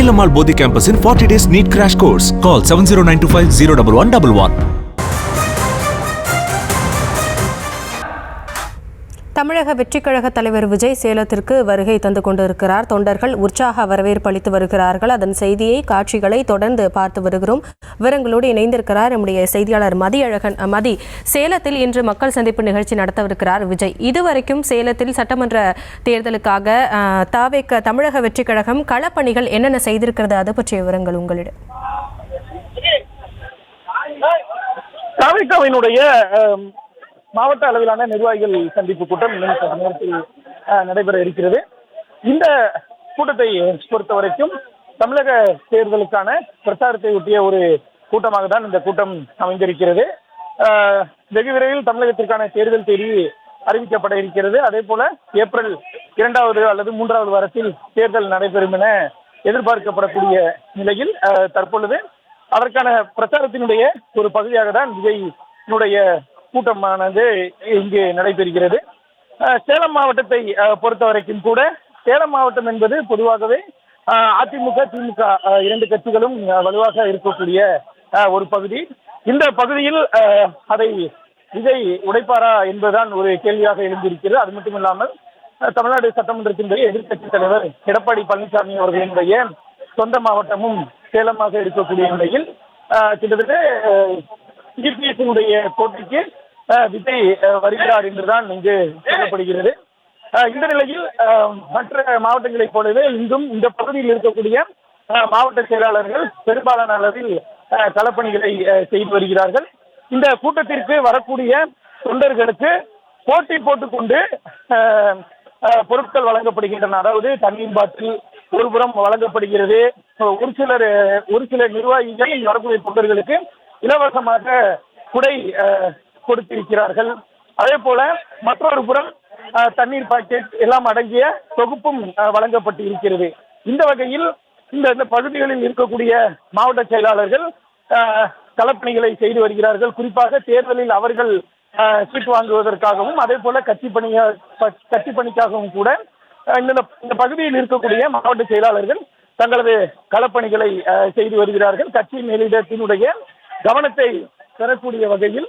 Selamal Bodhi campus in 40 days NEET crash course. Call 70925 01111. தமிழக வெற்றிக் கழக தலைவர் விஜய் சேலத்திற்கு வருகை தந்து கொண்டிருக்கிறார். தொண்டர்கள் உற்சாக வரவேற்பு அளித்து வருகிறார்கள். அதன் செய்தியை காட்சிகளை தொடர்ந்து பார்த்து வருகிறோம். விவரங்களோடு இணைந்திருக்கிறார் நம்முடைய செய்தியாளர் மதியழகன். மதி, சேலத்தில் இன்று மக்கள் சந்திப்பு நிகழ்ச்சி நடத்தவிருக்கிறார் விஜய். இதுவரைக்கும் சேலத்தில் சட்டமன்ற தேர்தலுக்காக தமிழக வெற்றிக் கழகம் களப்பணிகள் என்னென்ன செய்திருக்கிறது, அது பற்றிய விவரங்கள் உங்களிடம். மாவட்ட அளவிலான நிர்வாகிகள் சந்திப்பு கூட்டம் இன்னும் சற்று நேரத்தில் நடைபெற இருக்கிறது. இந்த கூட்டத்தை பொறுத்த வரைக்கும் தமிழக தேர்தலுக்கான பிரச்சாரத்தை ஒட்டிய ஒரு கூட்டமாக தான் இந்த கூட்டம் அமைந்திருக்கிறது. வெகு விரைவில் தமிழகத்திற்கான தேர்தல் தேதி அறிவிக்கப்பட இருக்கிறது. அதே போல ஏப்ரல் 2வது அல்லது 3வது வாரத்தில் தேர்தல் நடைபெறும் என எதிர்பார்க்கப்படக்கூடிய நிலையில் தற்பொழுது அதற்கான பிரச்சாரத்தினுடைய ஒரு பகுதியாக தான் விஜயினுடைய கூட்டமானது இங்கு நடைபெறுகிறது. சேலம் மாவட்டத்தை பொறுத்த வரைக்கும் கூட சேலம் மாவட்டம் என்பது பொதுவாகவே அதிமுக திமுக இரண்டு கட்சிகளும் வலுவாக இருக்கக்கூடிய ஒரு பகுதி. இந்த பகுதியில் அதை விஜய் உடைப்பாரா என்பதுதான் ஒரு கேள்வியாக எழுந்திருக்கிறது. அது மட்டும் இல்லாமல் தமிழ்நாடு சட்டமன்றத்தினுடைய எதிர்க்கட்சித் தலைவர் எடப்பாடி பழனிசாமி அவர்களினுடைய சொந்த மாவட்டமும் சேலமாக இருக்கக்கூடிய நிலையில் கிட்டத்தட்ட இபிஎஸ்னுடைய போட்டிக்கு விஜய் வருகிறார் என்றுதான் இங்கு சொல்லப்படுகிறது. இந்த நிலையில் மற்ற மாவட்டங்களைப் போலவே இன்றும் இந்த பகுதியில் இருக்கக்கூடிய மாவட்ட செயலாளர்கள் பெரும்பாலான அளவில் களப்பணிகளை செய்து வருகிறார்கள். இந்த கூட்டத்திற்கு வரக்கூடிய தொண்டர்களுக்கு போட்டி போட்டுக்கொண்டு பொருட்கள் வழங்கப்படுகின்றன. அதாவது தண்ணீர் பாட்டில் ஒருபுறம் வழங்கப்படுகிறது. ஒரு சில நிர்வாகிகள் வரக்கூடிய தொண்டர்களுக்கு இலவசமாக குடை கொடுத்திருக்கிறார்கள். அதே போல மற்றொரு புறம் தண்ணீர் பாக்கெட் எல்லாம் அடங்கிய தொகுப்பும் வழங்கப்பட்டு இருக்கிறது. இந்த வகையில் இந்த பகுதிகளில் இருக்கக்கூடிய மாவட்ட செயலாளர்கள் களப்பணிகளை செய்து வருகிறார்கள். குறிப்பாக தேர்தலில் அவர்கள் சீட் வாங்குவதற்காகவும் அதே போல கட்சி பணிக்காகவும் கூட இந்த பகுதியில் இருக்கக்கூடிய மாவட்ட செயலாளர்கள் தங்களது களப்பணிகளை செய்து வருகிறார்கள். கட்சி மேலிடத்தினுடைய கவனத்தை பெறக்கூடிய வகையில்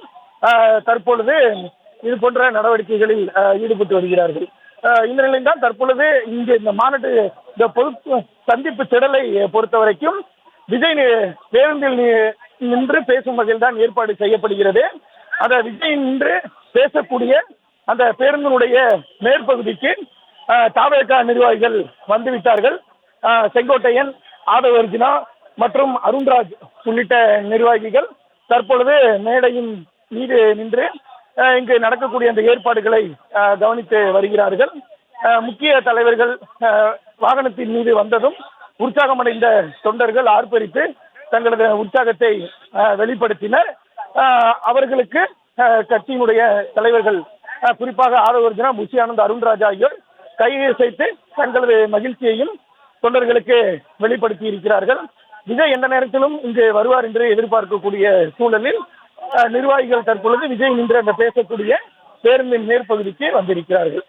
தற்பொழுது இது போன்ற நடவடிக்கைகளில் ஈடுபட்டு வருகிறார்கள். இந்த நிலையில் தான் தற்பொழுது இங்கு இந்த பொது சந்திப்பு திடலை பொறுத்த வரைக்கும் விஜய் பேருந்தில் நின்று பேசும் வகையில் தான் ஏற்பாடு செய்யப்படுகிறது. அந்த விஜய் நின்று பேசக்கூடிய அந்த பேருந்தினுடைய மேற்பகுதிக்கு தாவேகா நிர்வாகிகள் வந்துவிட்டார்கள். செங்கோட்டையன், ஆதவ அர்ஜுனா மற்றும் அருண்ராஜ் உள்ளிட்ட நிர்வாகிகள் தற்பொழுது மேடையின் மீது நின்று இங்கு நடக்கக்கூடிய அந்த ஏற்பாடுகளை கவனித்து வருகிறார்கள். முக்கிய தலைவர்கள் வாகனத்தின் மீது வந்ததும் உற்சாகமடைந்த தொண்டர்கள் ஆர்ப்பரித்து தங்களது உற்சாகத்தை வெளிப்படுத்தினர். அவர்களுக்கு கட்சியினுடைய தலைவர்கள் குறிப்பாக ஆதவ அர்ஜுனா, புஷி ஆனந்த், அருண்ராஜ் ஆகியோர் கையசைத்து தங்களது மகிழ்ச்சியையும் தொண்டர்களுக்கு வெளிப்படுத்தி இருக்கிறார்கள். விஜய் எந்த நேரத்திலும் இங்கு வருவார் என்று எதிர்பார்க்கக்கூடிய சூழலில் நிர்வாகிகள் தற்பொழுது விஜய் நின்று அந்த பேசக்கூடிய பேருந்தின் மேற்பகுதிக்கு வந்திருக்கிறார்கள்.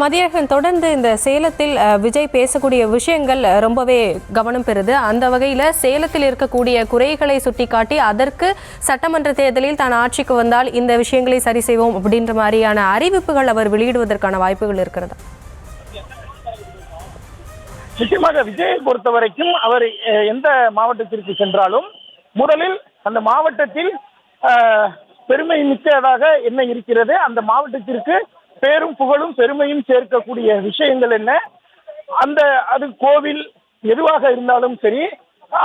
மதியழகன், தொடர்ந்து இந்த சேலத்தில் விஜய் பேசக்கூடிய விஷயங்கள் ரொம்பவே கவனம் பெறுது. அந்த வகையில் சேலத்தில் இருக்கக்கூடிய குறைகளை சுட்டிக்காட்டி அதற்கு சட்டமன்ற தேர்தலில் தான் ஆட்சிக்கு வந்தால் இந்த விஷயங்களை சரி செய்வோம் அப்படின்ற மாதிரியான அறிவிப்புகள் அவர் வெளியிடுவதற்கான வாய்ப்புகள் இருக்கிறதா? நிச்சயமாக விஜயை பொறுத்த வரைக்கும் அவர் எந்த மாவட்டத்திற்கு சென்றாலும் முதலில் அந்த மாவட்டத்தில் பெருமை மிக்கதாக என்ன இருக்கிறது, அந்த மாவட்டத்திற்கு பேரும் புகழும் பெருமையும் சேர்க்கக்கூடிய விஷயங்கள் என்ன, அது கோவில் எதுவாக இருந்தாலும் சரி,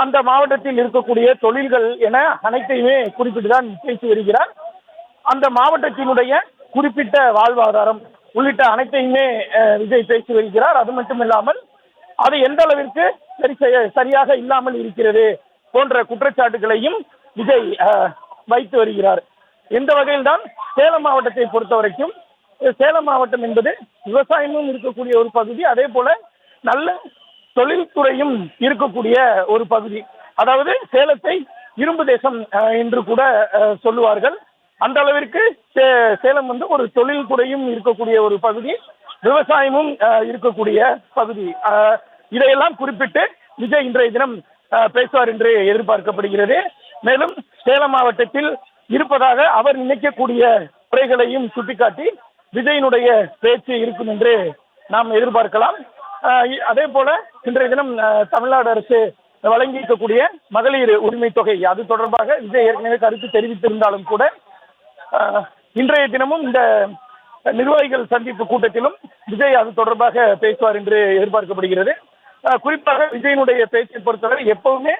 அந்த மாவட்டத்தில் இருக்கக்கூடிய தொழில்கள் என அனைத்தையுமே குறிப்பிட்டு தான் பேசி வருகிறார். அந்த மாவட்டத்தினுடைய குறிப்பிட்ட வாழ்வாதாரம் உள்ளிட்ட அனைத்தையுமே விஜய் பேசி வருகிறார். அது மட்டும் இல்லாமல் அது எந்த அளவிற்கு சரியாக இல்லாமல் இருக்கிறது போன்ற குற்றச்சாட்டுகளையும் விஜய் வைத்து வருகிறார். இந்த வகையில் தான் சேலம் மாவட்டத்தை பொறுத்த வரைக்கும் சேலம் மாவட்டம் என்பது விவசாயமும் இருக்கக்கூடிய ஒரு பகுதி, அதே போல நல்ல தொழில்துறையும் இருக்கக்கூடிய ஒரு பகுதி. அதாவது சேலத்தை இரும்பு தேசம் என்று கூட சொல்லுவார்கள். அந்த அளவிற்கு சேலம் ஒரு தொழில்துறையும் இருக்கக்கூடிய ஒரு பகுதி. விவசாயமும் இருக்கக்கூடிய பகுதி. இதையெல்லாம் குறிப்பிட்டு விஜய் இன்றைய தினம் பேசுவார் என்று எதிர்பார்க்கப்படுகிறது. மேலும் சேலம் மாவட்டத்தில் இருப்பதாக அவர் நினைக்கக்கூடிய குறைகளையும் சுட்டிக்காட்டி விஜயினுடைய பேச்சு இருக்கும் என்று நாம் எதிர்பார்க்கலாம். அதே போல இன்றைய தினம் தமிழ்நாடு அரசு வழங்கி இருக்கக்கூடிய மகளிர் உரிமை தொகை அது தொடர்பாக விஜய் ஏற்கனவே கருத்து தெரிவித்திருந்தாலும் கூட இன்றைய தினமும் இந்த நிர்வாகிகள் சந்திப்பு கூட்டத்திலும் விஜய் அது தொடர்பாக பேசுவார் என்று எதிர்பார்க்கப்படுகிறது. குறிப்பாக விஜயனுடைய பேச்சை பொறுத்தவரை எப்பவுமே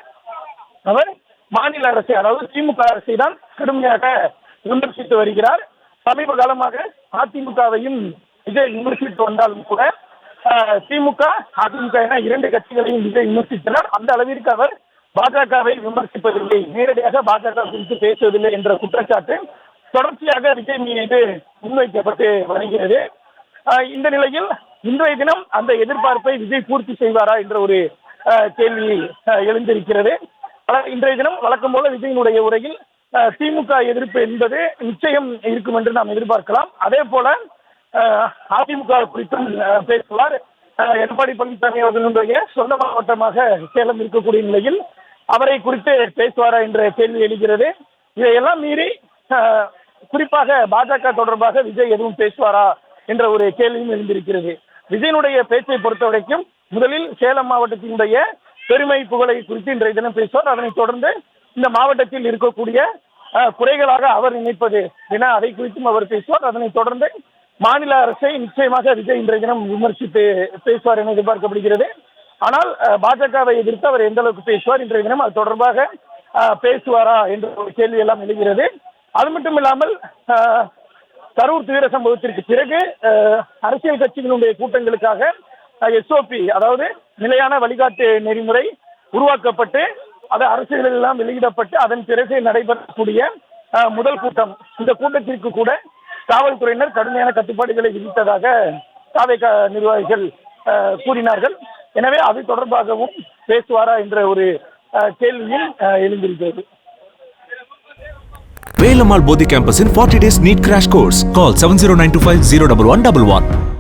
அவர் மாநில அரசை, அதாவது திமுக அரசை தான் கடுமையாக விமர்சித்து வருகிறார். சமீப காலமாக அதிமுகவையும் விஜய் விமர்சித்து வந்தாலும் கூட திமுக அதிமுக என இரண்டு கட்சிகளையும் விஜய் விமர்சித்தனர். அந்த அளவிற்கு அவர் பாஜகவை விமர்சிப்பதில்லை, நேரடியாக பாஜக குறித்து பேசுவதில்லை என்ற குற்றச்சாட்டு தொடர்ச்சியாக விஜய் மீது முன்வைக்கப்பட்டு வருகிறது. இந்த நிலையில் இன்றைய தினம் அந்த எதிர்பார்ப்பை விஜய் பூர்த்தி செய்வாரா என்ற ஒரு கேள்வி எழுந்திருக்கிறது. இன்றைய தினம் வழக்கம் போல விஜயினுடைய உரையில் திமுக எதிர்ப்பு என்பது நிச்சயம் இருக்கும் என்று நாம் எதிர்பார்க்கலாம். அதே போல அதிமுக குறித்தும் பேசுவார். எடப்பாடி பழனிசாமி அவர்களுடைய சொந்த மாவட்டமாக சேலம் இருக்கக்கூடிய நிலையில் அவரை குறித்து பேசுவாரா என்ற கேள்வி எழுகிறது. இதையெல்லாம் மீறி குறிப்பாக பாஜக தொடர்பாக விஜய் எதுவும் பேசுவாரா என்ற ஒரு கேள்வியும் எழுந்திருக்கிறது. விஜயனுடைய பேச்சை பொறுத்த வரைக்கும் முதலில் சேலம் மாவட்டத்தினுடைய பெருமை புகழை குறித்து இன்றைய தினம் பேசுவார். அதனைத் தொடர்ந்து இந்த மாவட்டத்தில் இருக்கக்கூடிய குறைகளாக அவர் நினைப்பது என அதை குறித்தும் அவர் பேசுவார். அதனைத் தொடர்ந்து மாநில அரசை நிச்சயமாக விஜய் இன்றைய தினம் விமர்சித்து பேசுவார் என எதிர்பார்க்கப்படுகிறது. ஆனால் பாஜகவை எதிர்த்து அவர் எந்த அளவுக்கு பேசுவார், இன்றைய தினம் அது தொடர்பாக பேசுவாரா என்ற ஒரு கேள்வி எல்லாம் எழுகிறது. அது மட்டும் இல்லாமல் கரூர் துயர சம்பவத்திற்கு பிறகு அரசியல் கட்சிகளுடைய கூட்டங்களுக்காக SOP, அதாவது நிலையான வழிகாட்டு நெறிமுறை உருவாக்கப்பட்டு அது அரசியலில் எல்லாம் வெளியிடப்பட்டு அதன் பிறகு நடைபெறக்கூடிய முதல் கூட்டம். இந்த கூட்டத்திற்கு கூட காவல்துறையினர் கடுமையான கட்டுப்பாடுகளை விதித்ததாக தாவேக நிர்வாகிகள் கூறினார்கள். எனவே அது தொடர்பாகவும் பேசுவாரா என்ற ஒரு கேள்வியும் எழுந்திருக்கிறது. வேலம்மாள் போதி கேம்பஸின் 40 days NEET crash course. Call 7092501111.